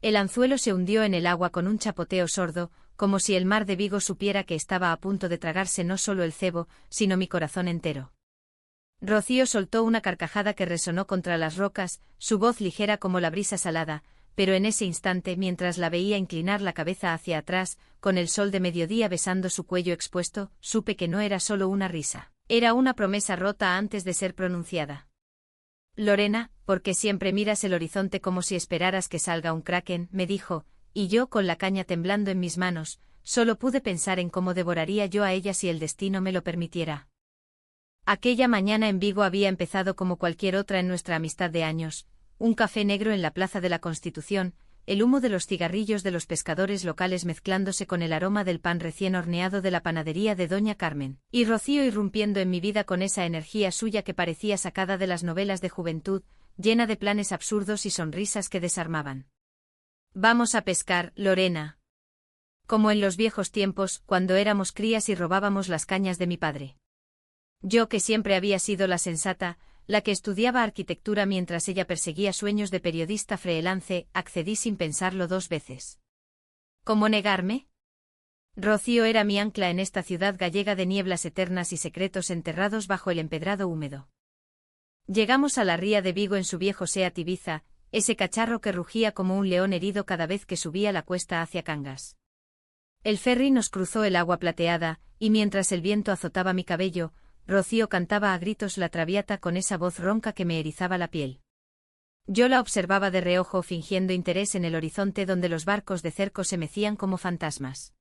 El anzuelo se hundió en el agua con un chapoteo sordo, como si el mar de Vigo supiera que estaba a punto de tragarse no solo el cebo, sino mi corazón entero. Rocío soltó una carcajada que resonó contra las rocas, su voz ligera como la brisa salada, pero en ese instante, mientras la veía inclinar la cabeza hacia atrás, con el sol de mediodía besando su cuello expuesto, supe que no era solo una risa. Era una promesa rota antes de ser pronunciada. Lorena, ¿por qué siempre miras el horizonte como si esperaras que salga un kraken?, me dijo, y yo, con la caña temblando en mis manos, solo pude pensar en cómo devoraría yo a ella si el destino me lo permitiera. Aquella mañana en Vigo había empezado como cualquier otra en nuestra amistad de años, un café negro en la Plaza de la Constitución, el humo de los cigarrillos de los pescadores locales mezclándose con el aroma del pan recién horneado de la panadería de Doña Carmen, y Rocío irrumpiendo en mi vida con esa energía suya que parecía sacada de las novelas de juventud, llena de planes absurdos y sonrisas que desarmaban. Vamos a pescar, Lorena. Como en los viejos tiempos, cuando éramos crías y robábamos las cañas de mi padre. Yo, que siempre había sido la sensata, la que estudiaba arquitectura mientras ella perseguía sueños de periodista freelance, accedí sin pensarlo 2 veces. ¿Cómo negarme? Rocío era mi ancla en esta ciudad gallega de nieblas eternas y secretos enterrados bajo el empedrado húmedo. Llegamos a la ría de Vigo en su viejo Seat Ibiza, ese cacharro que rugía como un león herido cada vez que subía la cuesta hacia Cangas. El ferry nos cruzó el agua plateada, y mientras el viento azotaba mi cabello, Rocío cantaba a gritos la Traviata con esa voz ronca que me erizaba la piel. Yo la observaba de reojo fingiendo interés en el horizonte donde los barcos de cerco se mecían como fantasmas.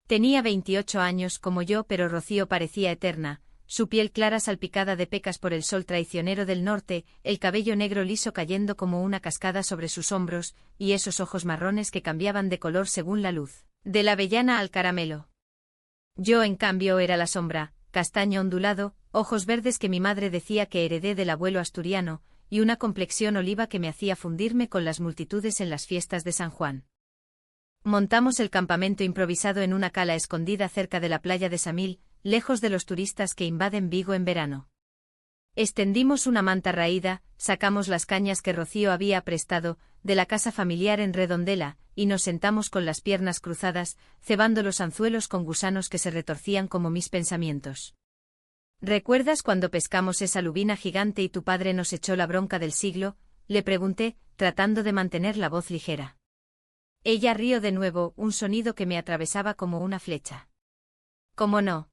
Tenía 28 años como yo, pero Rocío parecía eterna, su piel clara salpicada de pecas por el sol traicionero del norte, el cabello negro liso cayendo como una cascada sobre sus hombros, y esos ojos marrones que cambiaban de color según la luz, de la avellana al caramelo. Yo, en cambio, era la sombra, castaño ondulado, ojos verdes que mi madre decía que heredé del abuelo asturiano, y una complexión oliva que me hacía fundirme con las multitudes en las fiestas de San Juan. Montamos el campamento improvisado en una cala escondida cerca de la playa de Samil, lejos de los turistas que invaden Vigo en verano. Extendimos una manta raída, sacamos las cañas que Rocío había prestado de la casa familiar en Redondela, y nos sentamos con las piernas cruzadas, cebando los anzuelos con gusanos que se retorcían como mis pensamientos. ¿Recuerdas cuando pescamos esa lubina gigante y tu padre nos echó la bronca del siglo?, le pregunté, tratando de mantener la voz ligera. Ella rió de nuevo, un sonido que me atravesaba como una flecha. ¿Cómo no?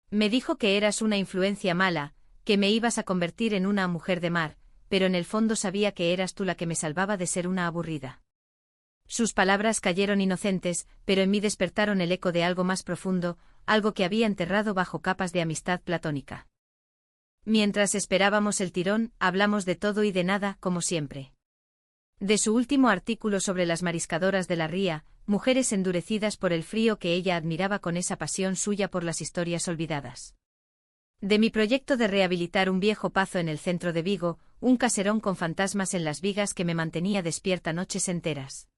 Me dijo que eras una influencia mala, que me ibas a convertir en una mujer de mar, pero en el fondo sabía que eras tú la que me salvaba de ser una aburrida. Sus palabras cayeron inocentes, pero en mí despertaron el eco de algo más profundo, algo que había enterrado bajo capas de amistad platónica. Mientras esperábamos el tirón, hablamos de todo y de nada, como siempre. De su último artículo sobre las mariscadoras de la ría, mujeres endurecidas por el frío que ella admiraba con esa pasión suya por las historias olvidadas. De mi proyecto de rehabilitar un viejo pazo en el centro de Vigo, un caserón con fantasmas en las vigas que me mantenía despierta noches enteras.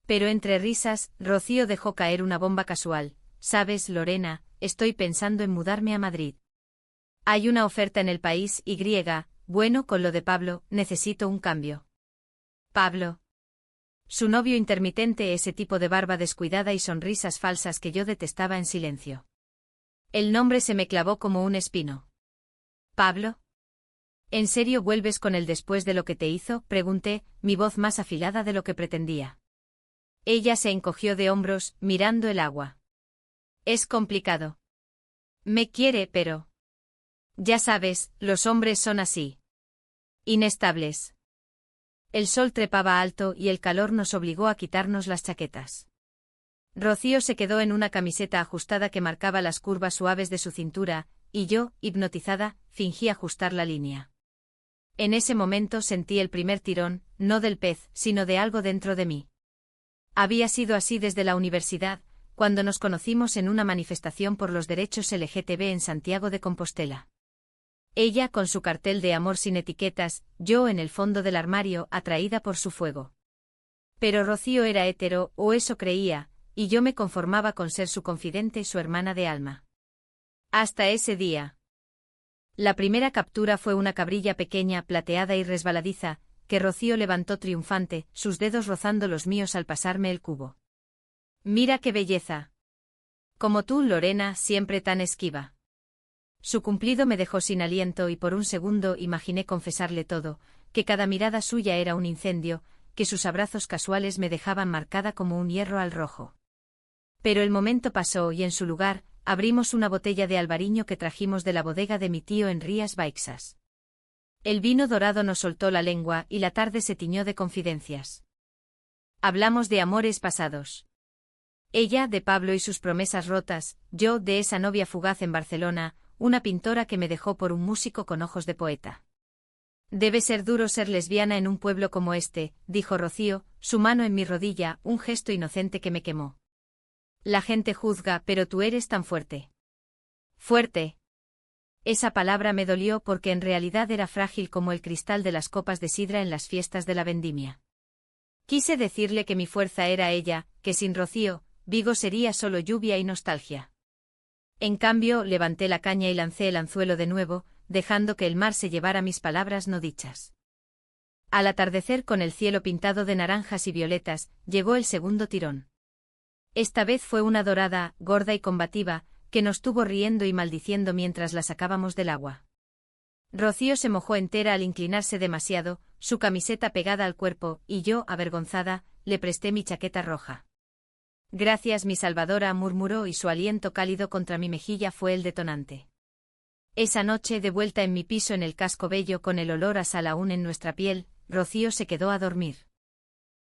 Pero entre risas, Rocío dejó caer una bomba casual. ¿Sabes, Lorena? Estoy pensando en mudarme a Madrid. Hay una oferta en El País y, bueno, con lo de Pablo, necesito un cambio. Pablo. Su novio intermitente, ese tipo de barba descuidada y sonrisas falsas que yo detestaba en silencio. El nombre se me clavó como un espino. ¿Pablo? ¿En serio vuelves con él después de lo que te hizo?, pregunté, mi voz más afilada de lo que pretendía. Ella se encogió de hombros, mirando el agua. Es complicado. Me quiere, pero... Ya sabes, los hombres son así. Inestables. El sol trepaba alto y el calor nos obligó a quitarnos las chaquetas. Rocío se quedó en una camiseta ajustada que marcaba las curvas suaves de su cintura, y yo, hipnotizada, fingí ajustar la línea. En ese momento sentí el primer tirón, no del pez, sino de algo dentro de mí. Había sido así desde la universidad, cuando nos conocimos en una manifestación por los derechos LGTB en Santiago de Compostela. Ella con su cartel de amor sin etiquetas, yo en el fondo del armario, atraída por su fuego. Pero Rocío era hetero, o eso creía, y yo me conformaba con ser su confidente y su hermana de alma. Hasta ese día. La primera captura fue una cabrilla pequeña, plateada y resbaladiza, que Rocío levantó triunfante, sus dedos rozando los míos al pasarme el cubo. Mira qué belleza. Como tú, Lorena, siempre tan esquiva. Su cumplido me dejó sin aliento y por un segundo imaginé confesarle todo, que cada mirada suya era un incendio, que sus abrazos casuales me dejaban marcada como un hierro al rojo. Pero el momento pasó y en su lugar, abrimos una botella de albariño que trajimos de la bodega de mi tío en Rías Baixas. El vino dorado nos soltó la lengua y la tarde se tiñó de confidencias. Hablamos de amores pasados. Ella, de Pablo y sus promesas rotas, yo, de esa novia fugaz en Barcelona, una pintora que me dejó por un músico con ojos de poeta. Debe ser duro ser lesbiana en un pueblo como este, dijo Rocío, su mano en mi rodilla, un gesto inocente que me quemó. La gente juzga, pero tú eres tan fuerte. Fuerte. Esa palabra me dolió porque en realidad era frágil como el cristal de las copas de sidra en las fiestas de la vendimia. Quise decirle que mi fuerza era ella, que sin Rocío, Vigo sería solo lluvia y nostalgia. En cambio, levanté la caña y lancé el anzuelo de nuevo, dejando que el mar se llevara mis palabras no dichas. Al atardecer, con el cielo pintado de naranjas y violetas, llegó el segundo tirón. Esta vez fue una dorada, gorda y combativa, que nos tuvo riendo y maldiciendo mientras la sacábamos del agua. Rocío se mojó entera al inclinarse demasiado, su camiseta pegada al cuerpo, y yo, avergonzada, le presté mi chaqueta roja. Gracias, mi salvadora, murmuró y su aliento cálido contra mi mejilla fue el detonante. Esa noche, de vuelta en mi piso en el casco bello con el olor a sal aún en nuestra piel, Rocío se quedó a dormir.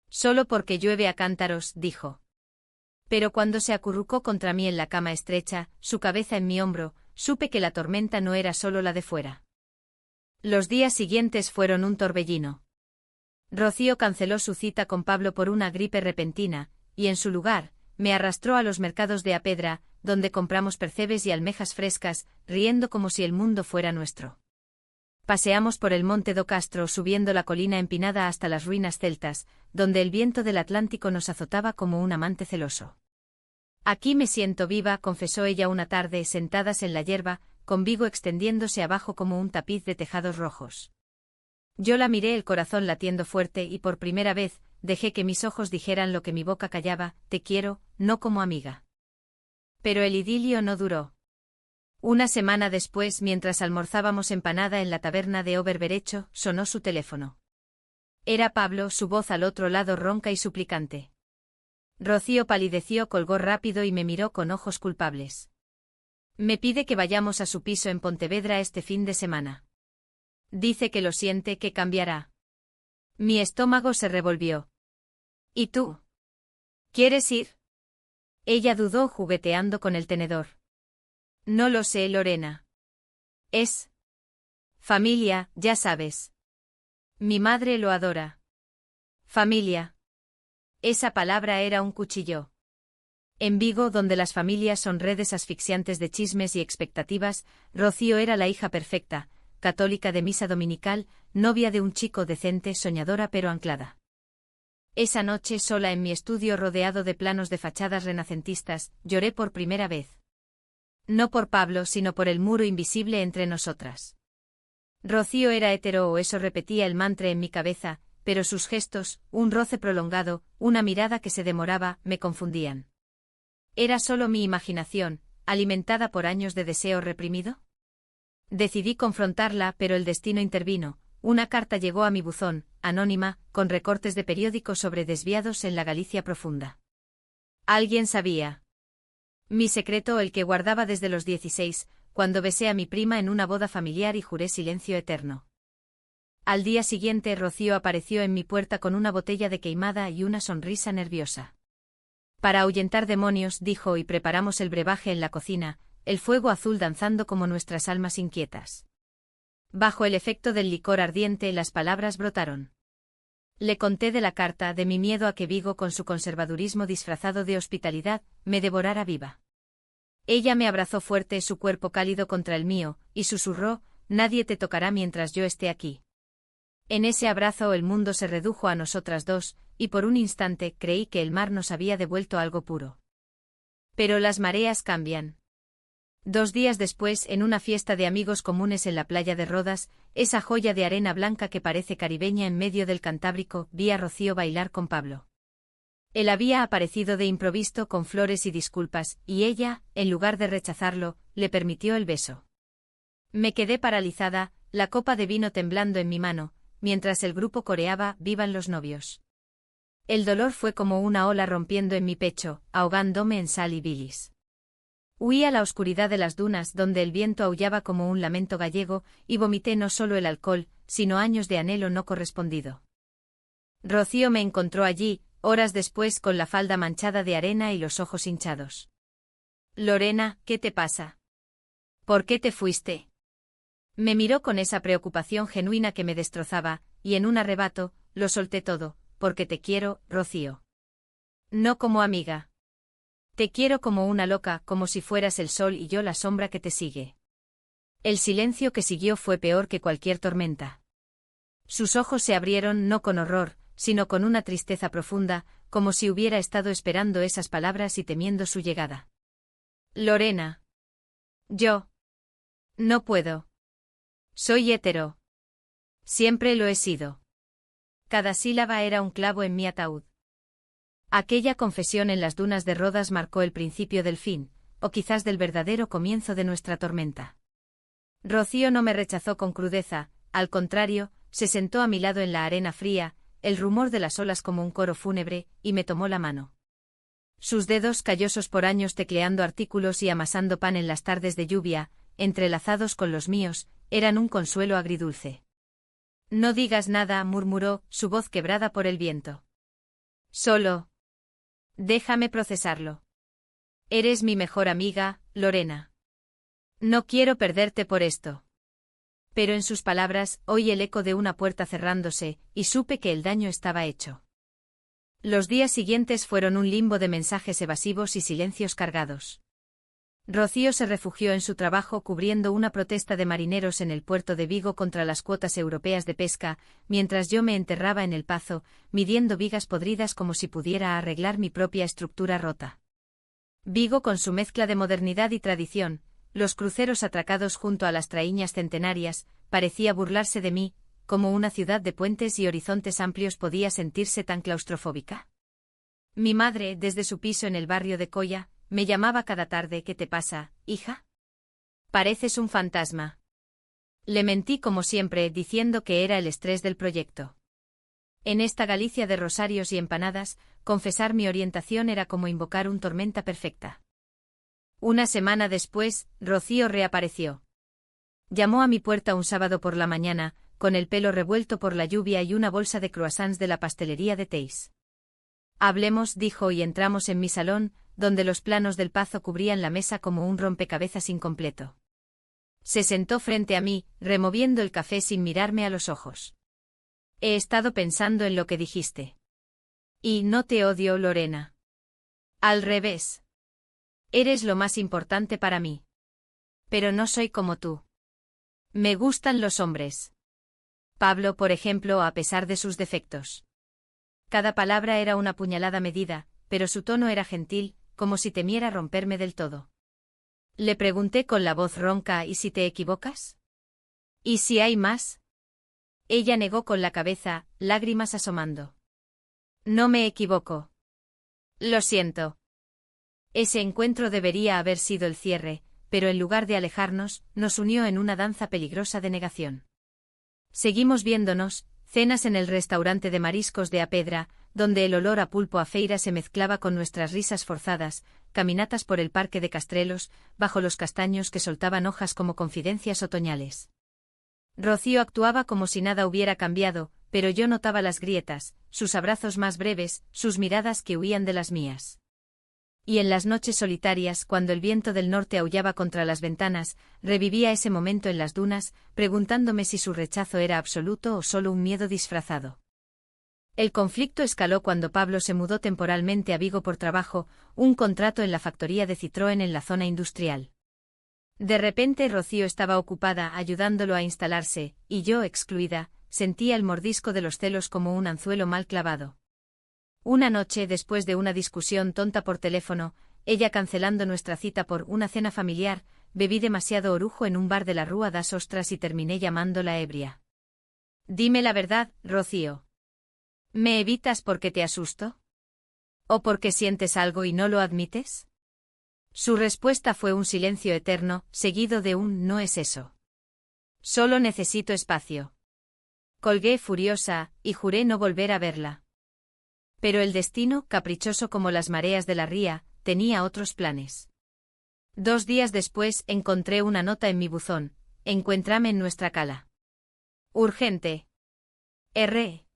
Solo porque llueve a cántaros, dijo. Pero cuando se acurrucó contra mí en la cama estrecha, su cabeza en mi hombro, supe que la tormenta no era solo la de fuera. Los días siguientes fueron un torbellino. Rocío canceló su cita con Pablo por una gripe repentina, y en su lugar, me arrastró a los mercados de Apedra, donde compramos percebes y almejas frescas, riendo como si el mundo fuera nuestro. Paseamos por el monte do Castro subiendo la colina empinada hasta las ruinas celtas, donde el viento del Atlántico nos azotaba como un amante celoso. Aquí me siento viva, confesó ella una tarde, sentadas en la hierba, con Vigo extendiéndose abajo como un tapiz de tejados rojos. Yo la miré, el corazón latiendo fuerte, y por primera vez, dejé que mis ojos dijeran lo que mi boca callaba: te quiero, no como amiga. Pero el idilio no duró. Una semana después, mientras almorzábamos empanada en la taberna de Oberberecho, sonó su teléfono. Era Pablo, su voz al otro lado ronca y suplicante. Rocío palideció, colgó rápido y me miró con ojos culpables. Me pide que vayamos a su piso en Pontevedra este fin de semana. Dice que lo siente, que cambiará. Mi estómago se revolvió. ¿Y tú? ¿Quieres ir? Ella dudó, jugueteando con el tenedor. No lo sé, Lorena. Es familia, ya sabes. Mi madre lo adora. Familia. Esa palabra era un cuchillo. En Vigo, donde las familias son redes asfixiantes de chismes y expectativas, Rocío era la hija perfecta, católica de misa dominical, novia de un chico decente, soñadora pero anclada. Esa noche, sola en mi estudio rodeado de planos de fachadas renacentistas, lloré por primera vez. No por Pablo, sino por el muro invisible entre nosotras. Rocío era hetero, o eso repetía el mantra en mi cabeza, pero sus gestos, un roce prolongado, una mirada que se demoraba, me confundían. ¿Era solo mi imaginación, alimentada por años de deseo reprimido? Decidí confrontarla, pero el destino intervino. Una carta llegó a mi buzón, anónima, con recortes de periódicos sobre desviados en la Galicia profunda. Alguien sabía. Mi secreto, el que guardaba desde los 16, cuando besé a mi prima en una boda familiar y juré silencio eterno. Al día siguiente, Rocío apareció en mi puerta con una botella de queimada y una sonrisa nerviosa. Para ahuyentar demonios, dijo, y preparamos el brebaje en la cocina, el fuego azul danzando como nuestras almas inquietas. Bajo el efecto del licor ardiente, las palabras brotaron. Le conté de la carta, de mi miedo a que Vigo, con su conservadurismo disfrazado de hospitalidad, me devorara viva. Ella me abrazó fuerte, su cuerpo cálido contra el mío, y susurró: nadie te tocará mientras yo esté aquí. En ese abrazo el mundo se redujo a nosotras dos, y por un instante creí que el mar nos había devuelto algo puro. Pero las mareas cambian. 2 días después, en una fiesta de amigos comunes en la playa de Rodas, esa joya de arena blanca que parece caribeña en medio del Cantábrico, vi a Rocío bailar con Pablo. Él había aparecido de improviso con flores y disculpas, y ella, en lugar de rechazarlo, le permitió el beso. Me quedé paralizada, la copa de vino temblando en mi mano, mientras el grupo coreaba «Vivan los novios». El dolor fue como una ola rompiendo en mi pecho, ahogándome en sal y bilis. Huí a la oscuridad de las dunas donde el viento aullaba como un lamento gallego, y vomité no solo el alcohol, sino años de anhelo no correspondido. Rocío me encontró allí, horas después con la falda manchada de arena y los ojos hinchados. «Lorena, ¿qué te pasa? ¿Por qué te fuiste?». Me miró con esa preocupación genuina que me destrozaba, y en un arrebato, lo solté todo, «Porque te quiero, Rocío. No como amiga. Te quiero como una loca, como si fueras el sol y yo la sombra que te sigue». El silencio que siguió fue peor que cualquier tormenta. Sus ojos se abrieron no con horror, sino con una tristeza profunda, como si hubiera estado esperando esas palabras y temiendo su llegada. «Lorena. Yo. No puedo. Soy hetero. Siempre lo he sido». Cada sílaba era un clavo en mi ataúd. Aquella confesión en las dunas de Rodas marcó el principio del fin, o quizás del verdadero comienzo de nuestra tormenta. Rocío no me rechazó con crudeza, al contrario, se sentó a mi lado en la arena fría, el rumor de las olas como un coro fúnebre, y me tomó la mano. Sus dedos, callosos por años tecleando artículos y amasando pan en las tardes de lluvia, entrelazados con los míos, eran un consuelo agridulce. «No digas nada», murmuró, su voz quebrada por el viento. «Solo. Déjame procesarlo. Eres mi mejor amiga, Lorena. No quiero perderte por esto». Pero en sus palabras, oí el eco de una puerta cerrándose, y supe que el daño estaba hecho. Los días siguientes fueron un limbo de mensajes evasivos y silencios cargados. Rocío se refugió en su trabajo cubriendo una protesta de marineros en el puerto de Vigo contra las cuotas europeas de pesca, mientras yo me enterraba en el Pazo, midiendo vigas podridas como si pudiera arreglar mi propia estructura rota. Vigo, con su mezcla de modernidad y tradición, los cruceros atracados junto a las traíñas centenarias, parecía burlarse de mí, como una ciudad de puentes y horizontes amplios podía sentirse tan claustrofóbica. Mi madre, desde su piso en el barrio de Coya, me llamaba cada tarde. «¿Qué te pasa, hija? Pareces un fantasma». Le mentí como siempre, diciendo que era el estrés del proyecto. En esta Galicia de rosarios y empanadas, confesar mi orientación era como invocar una tormenta perfecta. Una semana después, Rocío reapareció. Llamó a mi puerta un sábado por la mañana, con el pelo revuelto por la lluvia y una bolsa de croissants de la pastelería de Teis. «Hablemos», dijo, y entramos en mi salón, donde los planos del Pazo cubrían la mesa como un rompecabezas incompleto. Se sentó frente a mí, removiendo el café sin mirarme a los ojos. «He estado pensando en lo que dijiste. Y no te odio, Lorena. Al revés. Eres lo más importante para mí. Pero no soy como tú. Me gustan los hombres. Pablo, por ejemplo, a pesar de sus defectos». Cada palabra era una puñalada medida, pero su tono era gentil, como si temiera romperme del todo. Le pregunté con la voz ronca: «¿Y si te equivocas? ¿Y si hay más?». Ella negó con la cabeza, lágrimas asomando. «No me equivoco. Lo siento». Ese encuentro debería haber sido el cierre, pero en lugar de alejarnos, nos unió en una danza peligrosa de negación. Seguimos viéndonos, cenas en el restaurante de mariscos de A Pedra, donde el olor a pulpo a feira se mezclaba con nuestras risas forzadas, caminatas por el parque de Castrelos, bajo los castaños que soltaban hojas como confidencias otoñales. Rocío actuaba como si nada hubiera cambiado, pero yo notaba las grietas, sus abrazos más breves, sus miradas que huían de las mías. Y en las noches solitarias, cuando el viento del norte aullaba contra las ventanas, revivía ese momento en las dunas, preguntándome si su rechazo era absoluto o solo un miedo disfrazado. El conflicto escaló cuando Pablo se mudó temporalmente a Vigo por trabajo, un contrato en la factoría de Citroën en la zona industrial. De repente Rocío estaba ocupada ayudándolo a instalarse, y yo, excluida, sentía el mordisco de los celos como un anzuelo mal clavado. Una noche, después de una discusión tonta por teléfono, ella cancelando nuestra cita por una cena familiar, bebí demasiado orujo en un bar de la Rúa das Ostras y terminé llamándola ebria. Dime la verdad, Rocío. ¿Me evitas porque te asusto? ¿O porque sientes algo y no lo admites? Su respuesta fue un silencio eterno, seguido de un «no es eso». Solo necesito espacio. Colgué furiosa, y juré no volver a verla. Pero el destino, caprichoso como las mareas de la ría, tenía otros planes. 2 días después encontré una nota en mi buzón: encuéntrame en nuestra cala. Urgente. R.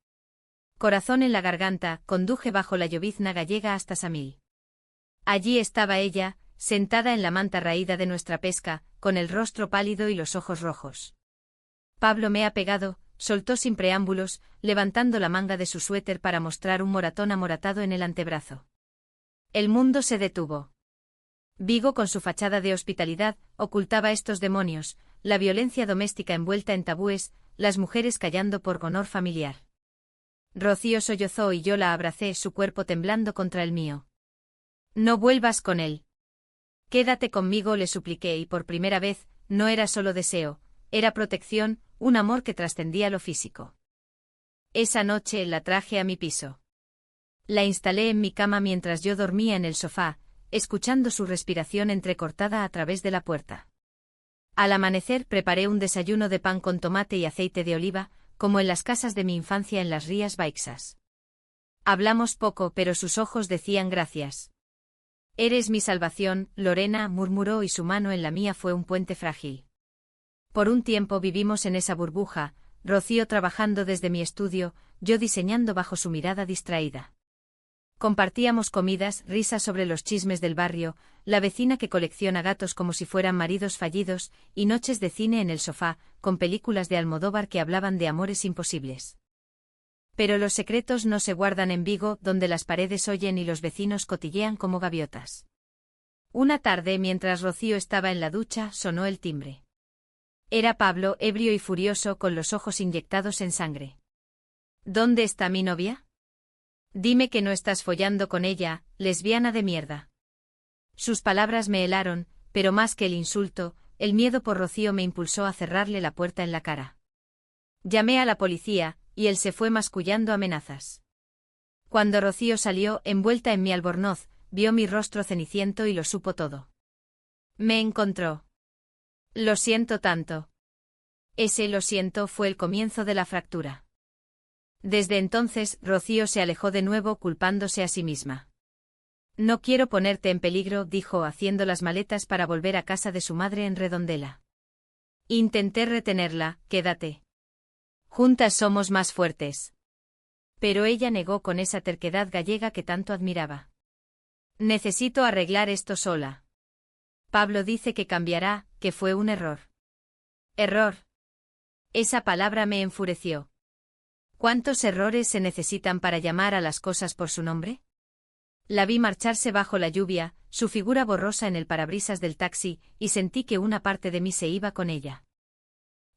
Corazón en la garganta, conduje bajo la llovizna gallega hasta Samil. Allí estaba ella, sentada en la manta raída de nuestra pesca, con el rostro pálido y los ojos rojos. Pablo me ha pegado, soltó sin preámbulos, levantando la manga de su suéter para mostrar un moratón amoratado en el antebrazo. El mundo se detuvo. Vigo, con su fachada de hospitalidad, ocultaba estos demonios, la violencia doméstica envuelta en tabúes, las mujeres callando por honor familiar. Rocío sollozó y yo la abracé, su cuerpo temblando contra el mío. No vuelvas con él. Quédate conmigo, le supliqué, y por primera vez, no era solo deseo, era protección, un amor que trascendía lo físico. Esa noche la traje a mi piso. La instalé en mi cama mientras yo dormía en el sofá, escuchando su respiración entrecortada a través de la puerta. Al amanecer preparé un desayuno de pan con tomate y aceite de oliva, como en las casas de mi infancia en las Rías Baixas. Hablamos poco, pero sus ojos decían gracias. Eres mi salvación, Lorena, murmuró, y su mano en la mía fue un puente frágil. Por un tiempo vivimos en esa burbuja, Rocío trabajando desde mi estudio, yo diseñando bajo su mirada distraída. Compartíamos comidas, risas sobre los chismes del barrio, la vecina que colecciona gatos como si fueran maridos fallidos, y noches de cine en el sofá, con películas de Almodóvar que hablaban de amores imposibles. Pero los secretos no se guardan en Vigo, donde las paredes oyen y los vecinos cotillean como gaviotas. Una tarde, mientras Rocío estaba en la ducha, sonó el timbre. Era Pablo, ebrio y furioso, con los ojos inyectados en sangre. ¿Dónde está mi novia? Dime que no estás follando con ella, lesbiana de mierda. Sus palabras me helaron, pero más que el insulto, el miedo por Rocío me impulsó a cerrarle la puerta en la cara. Llamé a la policía, y él se fue mascullando amenazas. Cuando Rocío salió, envuelta en mi albornoz, vio mi rostro ceniciento y lo supo todo. Me encontró. Lo siento tanto. Ese lo siento fue el comienzo de la fractura. Desde entonces, Rocío se alejó de nuevo, culpándose a sí misma. No quiero ponerte en peligro, dijo, haciendo las maletas para volver a casa de su madre en Redondela. Intenté retenerla, quédate. Juntas somos más fuertes. Pero ella negó con esa terquedad gallega que tanto admiraba. Necesito arreglar esto sola. Pablo dice que cambiará, que fue un error. ¿Error? Esa palabra me enfureció. ¿Cuántos errores se necesitan para llamar a las cosas por su nombre? La vi marcharse bajo la lluvia, su figura borrosa en el parabrisas del taxi, y sentí que una parte de mí se iba con ella.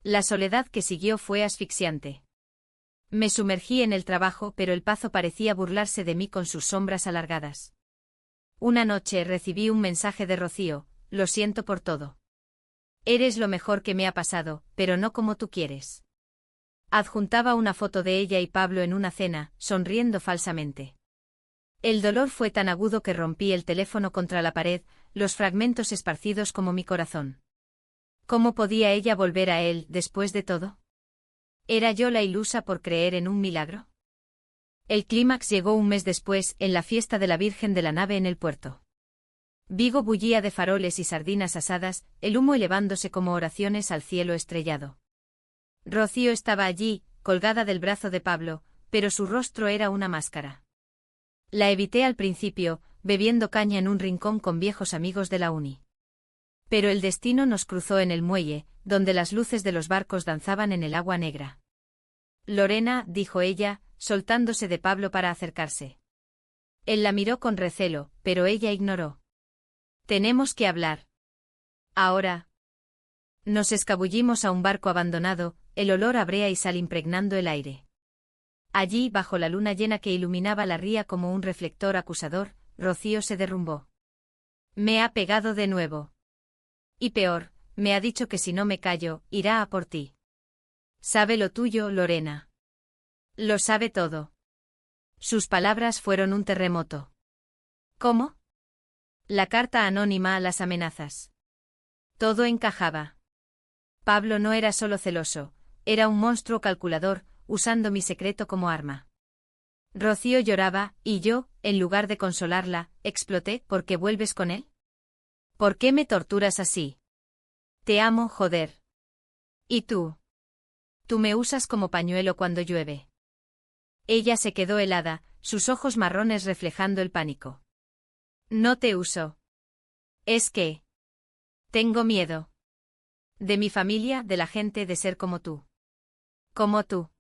La soledad que siguió fue asfixiante. Me sumergí en el trabajo, pero el pazo parecía burlarse de mí con sus sombras alargadas. Una noche recibí un mensaje de Rocío: lo siento por todo. Eres lo mejor que me ha pasado, pero no como tú quieres. Adjuntaba una foto de ella y Pablo en una cena, sonriendo falsamente. El dolor fue tan agudo que rompí el teléfono contra la pared, los fragmentos esparcidos como mi corazón. ¿Cómo podía ella volver a él, después de todo? ¿Era yo la ilusa por creer en un milagro? El clímax llegó un mes después, en la fiesta de la Virgen de la Nave en el puerto. Vigo bullía de faroles y sardinas asadas, el humo elevándose como oraciones al cielo estrellado. Rocío estaba allí, colgada del brazo de Pablo, pero su rostro era una máscara. La evité al principio, bebiendo caña en un rincón con viejos amigos de la uni. Pero el destino nos cruzó en el muelle, donde las luces de los barcos danzaban en el agua negra. Lorena, dijo ella, soltándose de Pablo para acercarse. Él la miró con recelo, pero ella ignoró. Tenemos que hablar. Ahora. Nos escabullimos a un barco abandonado, el olor a brea y sal impregnando el aire. Allí, bajo la luna llena que iluminaba la ría como un reflector acusador, Rocío se derrumbó. Me ha pegado de nuevo. Y peor, me ha dicho que si no me callo, irá a por ti. Sabe lo tuyo, Lorena. Lo sabe todo. Sus palabras fueron un terremoto. ¿Cómo? La carta anónima, las amenazas. Todo encajaba. Pablo no era solo celoso, era un monstruo calculador, usando mi secreto como arma. Rocío lloraba, y yo, en lugar de consolarla, exploté. ¿Por qué vuelves con él? ¿Por qué me torturas así? Te amo, joder. ¿Y tú? Tú me usas como pañuelo cuando llueve. Ella se quedó helada, sus ojos marrones reflejando el pánico. No te uso. Es que... tengo miedo. De mi familia, de la gente, de ser como tú. Como tú.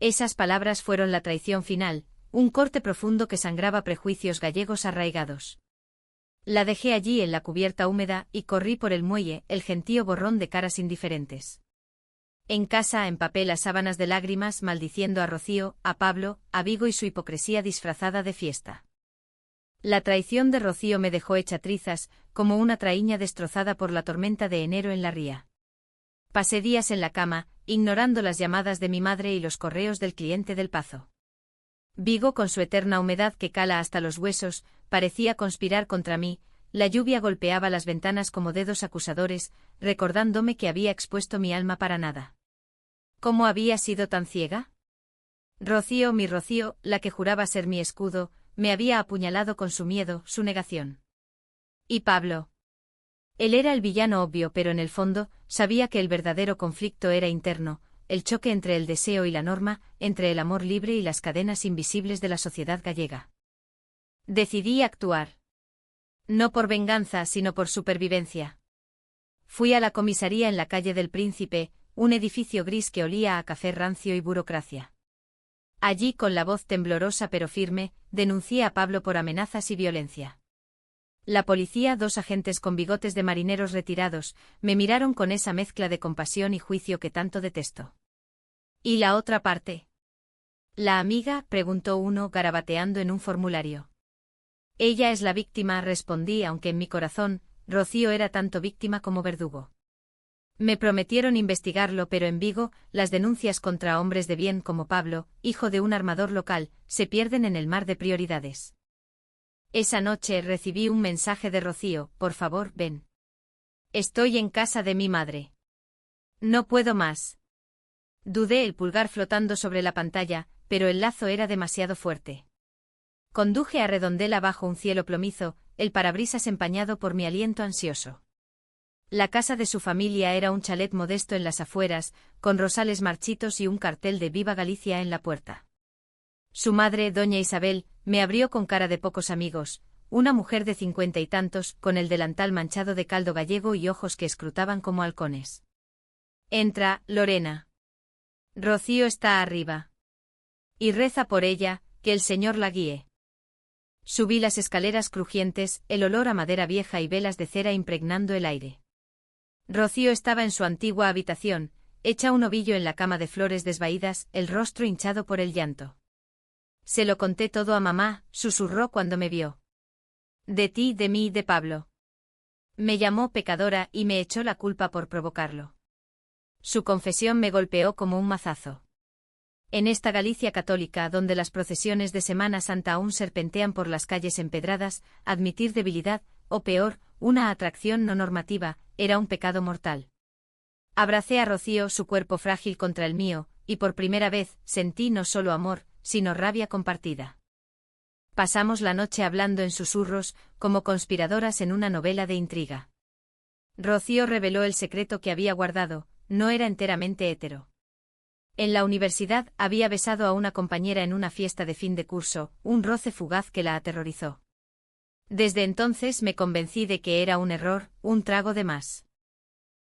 Esas palabras fueron la traición final, un corte profundo que sangraba prejuicios gallegos arraigados. La dejé allí en la cubierta húmeda y corrí por el muelle, el gentío borrón de caras indiferentes. En casa empapé las sábanas de lágrimas maldiciendo a Rocío, a Pablo, a Vigo y su hipocresía disfrazada de fiesta. La traición de Rocío me dejó hecha trizas, como una traíña destrozada por la tormenta de enero en la ría. Pasé días en la cama, ignorando las llamadas de mi madre y los correos del cliente del Pazo. Vigo, con su eterna humedad que cala hasta los huesos, parecía conspirar contra mí. La lluvia golpeaba las ventanas como dedos acusadores, recordándome que había expuesto mi alma para nada. ¿Cómo había sido tan ciega? Rocío, mi Rocío, la que juraba ser mi escudo, me había apuñalado con su miedo, su negación. ¿Y Pablo? Él era el villano obvio, pero en el fondo, sabía que el verdadero conflicto era interno, el choque entre el deseo y la norma, entre el amor libre y las cadenas invisibles de la sociedad gallega. Decidí actuar. No por venganza, sino por supervivencia. Fui a la comisaría en la calle del Príncipe, un edificio gris que olía a café rancio y burocracia. Allí, con la voz temblorosa pero firme, denuncié a Pablo por amenazas y violencia. La policía, dos agentes con bigotes de marineros retirados, me miraron con esa mezcla de compasión y juicio que tanto detesto. ¿Y la otra parte? ¿La amiga?, preguntó uno, garabateando en un formulario. Ella es la víctima, respondí, aunque en mi corazón, Rocío era tanto víctima como verdugo. Me prometieron investigarlo, pero en Vigo, las denuncias contra hombres de bien como Pablo, hijo de un armador local, se pierden en el mar de prioridades. Esa noche recibí un mensaje de Rocío: por favor, ven. Estoy en casa de mi madre. No puedo más. Dudé, el pulgar flotando sobre la pantalla, pero el lazo era demasiado fuerte. Conduje a Redondela bajo un cielo plomizo, el parabrisas empañado por mi aliento ansioso. La casa de su familia era un chalet modesto en las afueras, con rosales marchitos y un cartel de Viva Galicia en la puerta. Su madre, doña Isabel, me abrió con cara de pocos amigos, una mujer de 50 y tantos, con el delantal manchado de caldo gallego y ojos que escrutaban como halcones. Entra, Lorena. Rocío está arriba. Y reza por ella, que el Señor la guíe. Subí las escaleras crujientes, el olor a madera vieja y velas de cera impregnando el aire. Rocío estaba en su antigua habitación, hecha un ovillo en la cama de flores desvaídas, el rostro hinchado por el llanto. Se lo conté todo a mamá, susurró cuando me vio. De ti, de mí, de Pablo. Me llamó pecadora y me echó la culpa por provocarlo. Su confesión me golpeó como un mazazo. En esta Galicia católica, donde las procesiones de Semana Santa aún serpentean por las calles empedradas, admitir debilidad, o peor, una atracción no normativa, era un pecado mortal. Abracé a Rocío, su cuerpo frágil contra el mío, y por primera vez sentí no solo amor, sino rabia compartida. Pasamos la noche hablando en susurros, como conspiradoras en una novela de intriga. Rocío reveló el secreto que había guardado: no era enteramente hétero. En la universidad había besado a una compañera en una fiesta de fin de curso, un roce fugaz que la aterrorizó. Desde entonces me convencí de que era un error, un trago de más.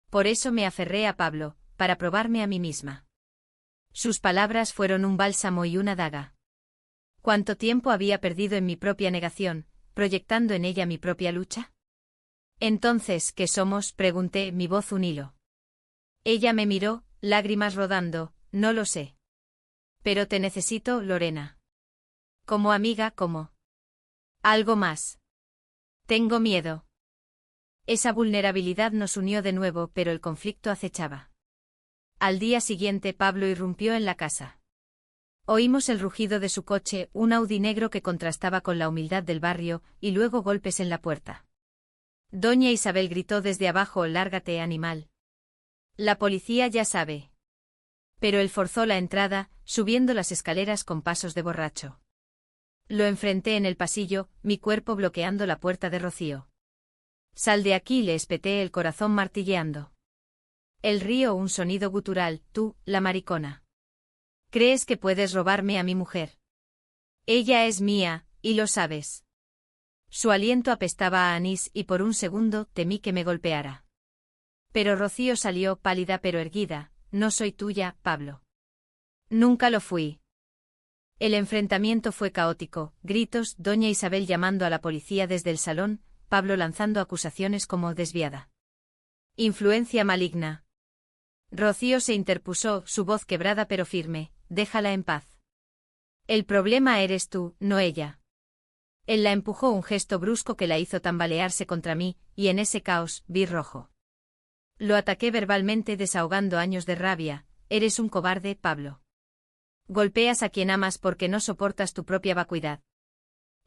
Por eso me aferré a Pablo, para probarme a mí misma. Sus palabras fueron un bálsamo y una daga. ¿Cuánto tiempo había perdido en mi propia negación, proyectando en ella mi propia lucha? Entonces, ¿qué somos?, pregunté, mi voz un hilo. Ella me miró, lágrimas rodando. No lo sé. Pero te necesito, Lorena. Como amiga, como... algo más. Tengo miedo. Esa vulnerabilidad nos unió de nuevo, pero el conflicto acechaba. Al día siguiente Pablo irrumpió en la casa. Oímos el rugido de su coche, un Audi negro que contrastaba con la humildad del barrio, y luego golpes en la puerta. Doña Isabel gritó desde abajo: «Lárgate, animal. La policía ya sabe». Pero él forzó la entrada, subiendo las escaleras con pasos de borracho. Lo enfrenté en el pasillo, mi cuerpo bloqueando la puerta de Rocío. «Sal de aquí», le espeté, el corazón martilleando. Él rió un sonido gutural: «Tú, la maricona. ¿Crees que puedes robarme a mi mujer? Ella es mía, y lo sabes». Su aliento apestaba a anís y por un segundo temí que me golpeara. Pero Rocío salió pálida pero erguida: «No soy tuya, Pablo». «Nunca lo fui». El enfrentamiento fue caótico, gritos, doña Isabel llamando a la policía desde el salón, Pablo lanzando acusaciones como desviada. «Influencia maligna». Rocío se interpuso, su voz quebrada pero firme: «Déjala en paz. El problema eres tú, no ella». Él la empujó, un gesto brusco que la hizo tambalearse contra mí, y en ese caos vi rojo. Lo ataqué verbalmente, desahogando años de rabia: «Eres un cobarde, Pablo. Golpeas a quien amas porque no soportas tu propia vacuidad».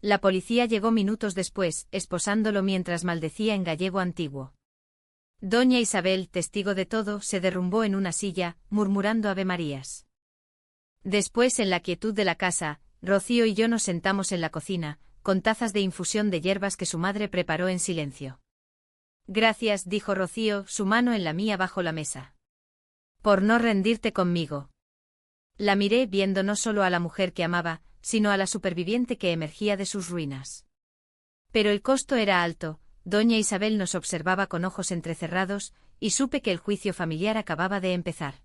La policía llegó minutos después, esposándolo mientras maldecía en gallego antiguo. Doña Isabel, testigo de todo, se derrumbó en una silla, murmurando avemarías. Después, en la quietud de la casa, Rocío y yo nos sentamos en la cocina, con tazas de infusión de hierbas que su madre preparó en silencio. «Gracias», dijo Rocío, su mano en la mía bajo la mesa. «Por no rendirte conmigo». La miré, viendo no solo a la mujer que amaba, sino a la superviviente que emergía de sus ruinas. Pero el costo era alto. Doña Isabel nos observaba con ojos entrecerrados, y supe que el juicio familiar acababa de empezar.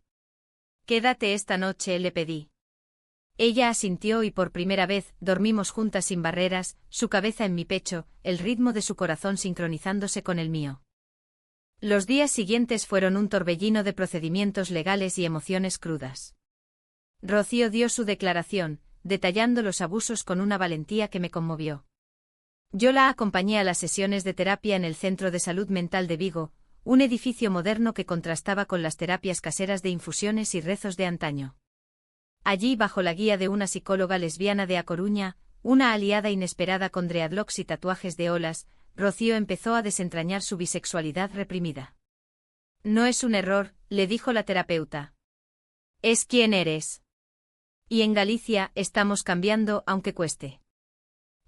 «Quédate esta noche», le pedí. Ella asintió y por primera vez dormimos juntas sin barreras, su cabeza en mi pecho, el ritmo de su corazón sincronizándose con el mío. Los días siguientes fueron un torbellino de procedimientos legales y emociones crudas. Rocío dio su declaración, detallando los abusos con una valentía que me conmovió. Yo la acompañé a las sesiones de terapia en el Centro de Salud Mental de Vigo, un edificio moderno que contrastaba con las terapias caseras de infusiones y rezos de antaño. Allí, bajo la guía de una psicóloga lesbiana de A Coruña, una aliada inesperada con dreadlocks y tatuajes de olas, Rocío empezó a desentrañar su bisexualidad reprimida. «No es un error», le dijo la terapeuta. «Es quien eres. Y en Galicia estamos cambiando aunque cueste».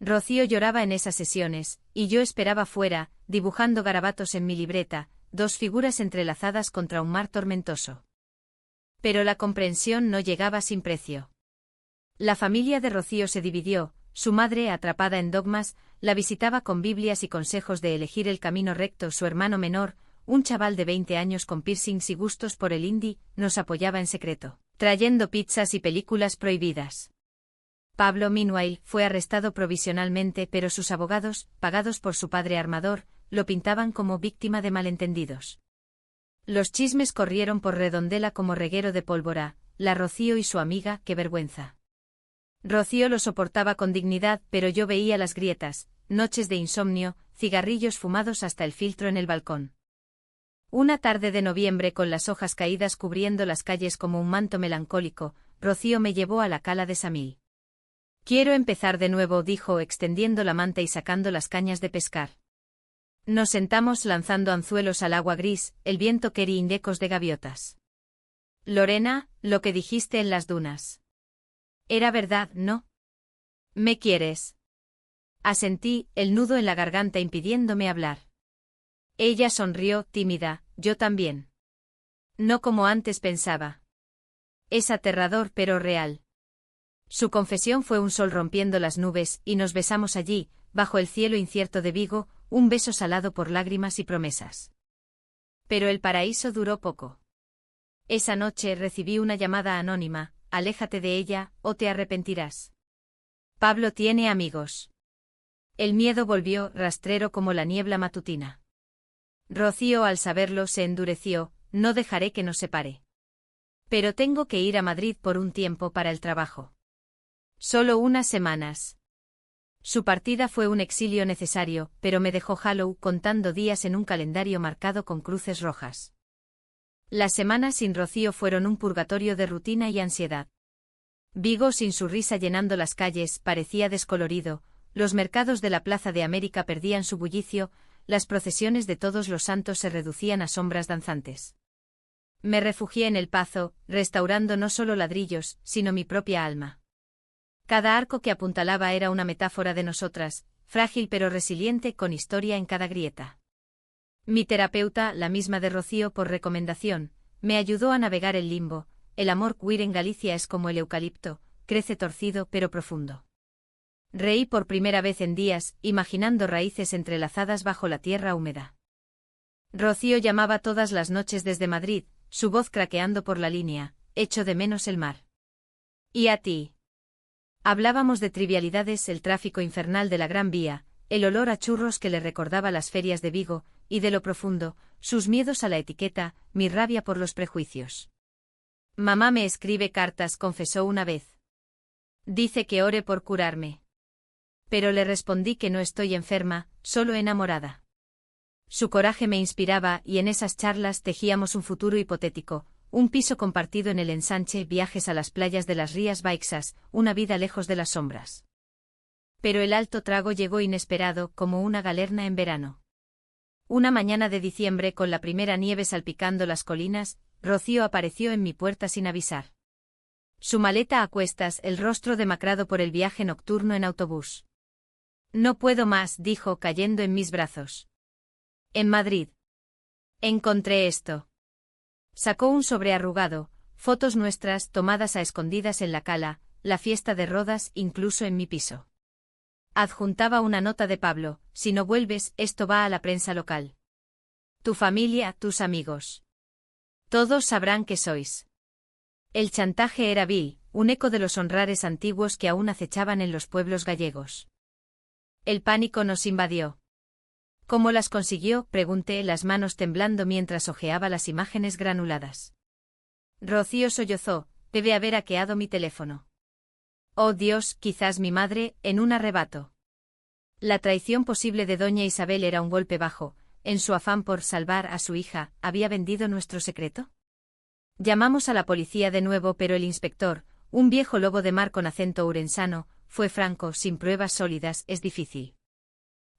Rocío lloraba en esas sesiones, y yo esperaba fuera, dibujando garabatos en mi libreta, dos figuras entrelazadas contra un mar tormentoso. Pero la comprensión no llegaba sin precio. La familia de Rocío se dividió, su madre, atrapada en dogmas, la visitaba con Biblias y consejos de elegir el camino recto, su hermano menor, un chaval de 20 años con piercings y gustos por el indie, nos apoyaba en secreto, trayendo pizzas y películas prohibidas. Pablo, meanwhile, fue arrestado provisionalmente, pero sus abogados, pagados por su padre armador, lo pintaban como víctima de malentendidos. Los chismes corrieron por Redondela como reguero de pólvora: la Rocío y su amiga, qué vergüenza. Rocío lo soportaba con dignidad, pero yo veía las grietas, noches de insomnio, cigarrillos fumados hasta el filtro en el balcón. Una tarde de noviembre, con las hojas caídas cubriendo las calles como un manto melancólico, Rocío me llevó a la cala de Samil. «Quiero empezar de nuevo», dijo, extendiendo la manta y sacando las cañas de pescar. Nos sentamos lanzando anzuelos al agua gris, el viento quería ecos de gaviotas. «Lorena, lo que dijiste en las dunas. Era verdad, ¿no? ¿Me quieres?». Asentí, el nudo en la garganta impidiéndome hablar. Ella sonrió, tímida: «Yo también. No como antes pensaba». Es aterrador pero real. Su confesión fue un sol rompiendo las nubes, y nos besamos allí, bajo el cielo incierto de Vigo, un beso salado por lágrimas y promesas. Pero el paraíso duró poco. Esa noche recibí una llamada anónima: «Aléjate de ella, o te arrepentirás. Pablo tiene amigos». El miedo volvió, rastrero como la niebla matutina. Rocío, al saberlo, se endureció: «No dejaré que nos separe. Pero tengo que ir a Madrid por un tiempo para el trabajo. Solo unas semanas». Su partida fue un exilio necesario, pero me dejó Hollow contando días en un calendario marcado con cruces rojas. Las semanas sin Rocío fueron un purgatorio de rutina y ansiedad. Vigo, sin su risa llenando las calles, parecía descolorido, los mercados de la Plaza de América perdían su bullicio, las procesiones de Todos los Santos se reducían a sombras danzantes. Me refugié en el Pazo, restaurando no solo ladrillos, sino mi propia alma. Cada arco que apuntalaba era una metáfora de nosotras, frágil pero resiliente, con historia en cada grieta. Mi terapeuta, la misma de Rocío por recomendación, me ayudó a navegar el limbo. El amor queer en Galicia es como el eucalipto, crece torcido pero profundo. Reí por primera vez en días, imaginando raíces entrelazadas bajo la tierra húmeda. Rocío llamaba todas las noches desde Madrid, su voz craqueando por la línea, echo de menos el mar. ¿Y a ti? Hablábamos de trivialidades, el tráfico infernal de la Gran Vía, el olor a churros que le recordaba las ferias de Vigo, y de lo profundo, sus miedos a la etiqueta, mi rabia por los prejuicios. Mamá me escribe cartas, confesó una vez. Dice que ore por curarme. Pero le respondí que no estoy enferma, solo enamorada. Su coraje me inspiraba y en esas charlas tejíamos un futuro hipotético, un piso compartido en el ensanche, viajes a las playas de las Rías Baixas, una vida lejos de las sombras. Pero el alto trago llegó inesperado, como una galerna en verano. Una mañana de diciembre, con la primera nieve salpicando las colinas, Rocío apareció en mi puerta sin avisar. Su maleta a cuestas, el rostro demacrado por el viaje nocturno en autobús. No puedo más, dijo, cayendo en mis brazos. En Madrid. Encontré esto. Sacó un sobre arrugado, fotos nuestras tomadas a escondidas en la cala, la fiesta de Rodas, incluso en mi piso. Adjuntaba una nota de Pablo: si no vuelves, esto va a la prensa local. Tu familia, tus amigos. Todos sabrán que sois. El chantaje era vil, un eco de los honrares antiguos que aún acechaban en los pueblos gallegos. El pánico nos invadió. ¿Cómo las consiguió?, pregunté, las manos temblando mientras hojeaba las imágenes granuladas. Rocío sollozó: debe haber hackeado mi teléfono. Oh Dios, quizás mi madre, en un arrebato. La traición posible de doña Isabel era un golpe bajo. En su afán por salvar a su hija, ¿había vendido nuestro secreto? Llamamos a la policía de nuevo, pero el inspector, un viejo lobo de mar con acento urensano, fue franco: sin pruebas sólidas es difícil.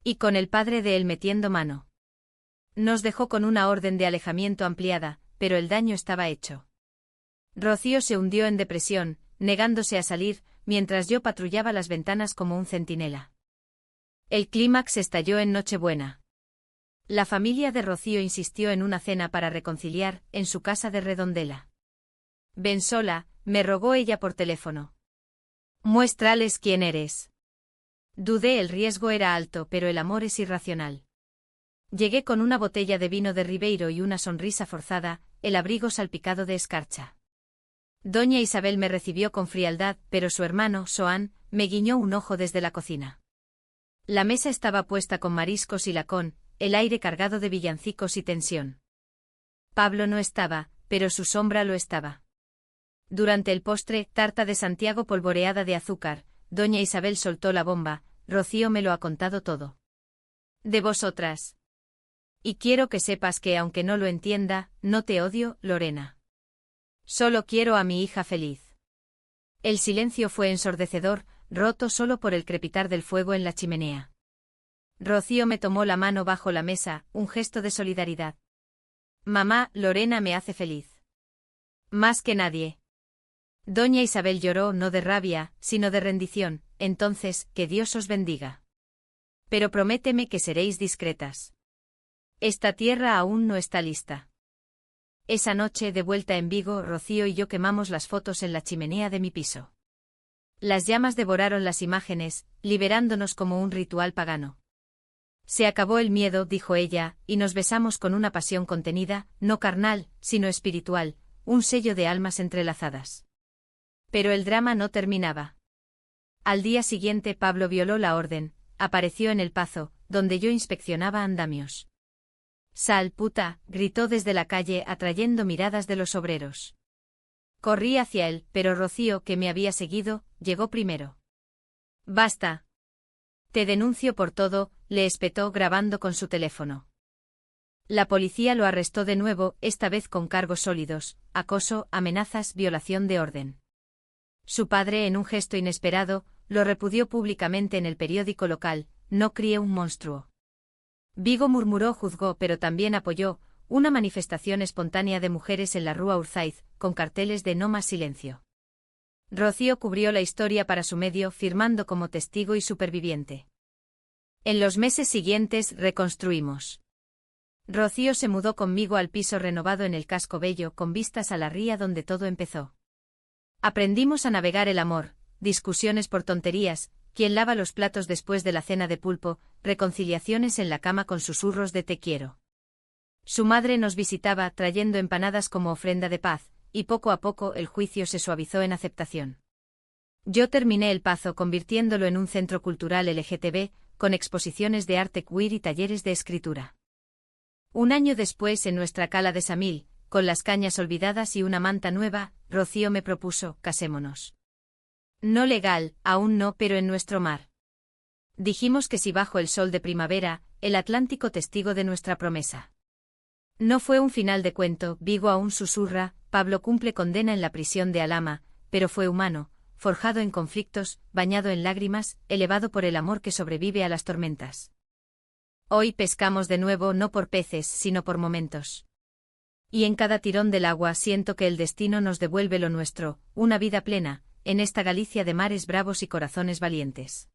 Y con el padre de él metiendo mano. Nos dejó con una orden de alejamiento ampliada, pero el daño estaba hecho. Rocío se hundió en depresión, negándose a salir, mientras yo patrullaba las ventanas como un centinela. El clímax estalló en Nochebuena. La familia de Rocío insistió en una cena para reconciliar, en su casa de Redondela. Ven sola, me rogó ella por teléfono. Muéstrales quién eres. Dudé, el riesgo era alto, pero el amor es irracional. Llegué con una botella de vino de Ribeiro y una sonrisa forzada, el abrigo salpicado de escarcha. Doña Isabel me recibió con frialdad, pero su hermano, Soán, me guiñó un ojo desde la cocina. La mesa estaba puesta con mariscos y lacón, el aire cargado de villancicos y tensión. Pablo no estaba, pero su sombra lo estaba. Durante el postre, tarta de Santiago polvoreada de azúcar, doña Isabel soltó la bomba: Rocío me lo ha contado todo. De vosotras. Y quiero que sepas que, aunque no lo entienda, no te odio, Lorena. Solo quiero a mi hija feliz. El silencio fue ensordecedor, roto solo por el crepitar del fuego en la chimenea. Rocío me tomó la mano bajo la mesa, un gesto de solidaridad. Mamá, Lorena me hace feliz. Más que nadie. Doña Isabel lloró, no de rabia, sino de rendición. Entonces, que Dios os bendiga. Pero prométeme que seréis discretas. Esta tierra aún no está lista. Esa noche, de vuelta en Vigo, Rocío y yo quemamos las fotos en la chimenea de mi piso. Las llamas devoraron las imágenes, liberándonos como un ritual pagano. Se acabó el miedo, dijo ella, y nos besamos con una pasión contenida, no carnal, sino espiritual, un sello de almas entrelazadas. Pero el drama no terminaba. Al día siguiente Pablo violó la orden, apareció en el Pazo, donde yo inspeccionaba andamios. Sal, puta, gritó desde la calle, atrayendo miradas de los obreros. Corrí hacia él, pero Rocío, que me había seguido, llegó primero. Basta. Te denuncio por todo, le espetó grabando con su teléfono. La policía lo arrestó de nuevo, esta vez con cargos sólidos: acoso, amenazas, violación de orden. Su padre, en un gesto inesperado, lo repudió públicamente en el periódico local: no crié un monstruo. Vigo murmuró, juzgó, pero también apoyó una manifestación espontánea de mujeres en la Rúa Urzaiz, con carteles de «No más silencio». Rocío cubrió la historia para su medio, firmando como testigo y superviviente. En los meses siguientes reconstruimos. Rocío se mudó conmigo al piso renovado en el Casco Bello, con vistas a la ría donde todo empezó. Aprendimos a navegar el amor, discusiones por tonterías, quién lava los platos después de la cena de pulpo, reconciliaciones en la cama con susurros de te quiero. Su madre nos visitaba trayendo empanadas como ofrenda de paz, y poco a poco el juicio se suavizó en aceptación. Yo terminé El Pazo convirtiéndolo en un centro cultural LGTB, con exposiciones de arte queer y talleres de escritura. Un año después, en nuestra cala de Samil, con las cañas olvidadas y una manta nueva, Rocío me propuso: casémonos. No legal, aún no, pero en nuestro mar. Dijimos que sí bajo el sol de primavera, el Atlántico testigo de nuestra promesa. No fue un final de cuento, Vigo aún susurra, Pablo cumple condena en la prisión de Alhama, pero fue humano, forjado en conflictos, bañado en lágrimas, elevado por el amor que sobrevive a las tormentas. Hoy pescamos de nuevo, no por peces, sino por momentos. Y en cada tirón del agua siento que el destino nos devuelve lo nuestro, una vida plena, en esta Galicia de mares bravos y corazones valientes.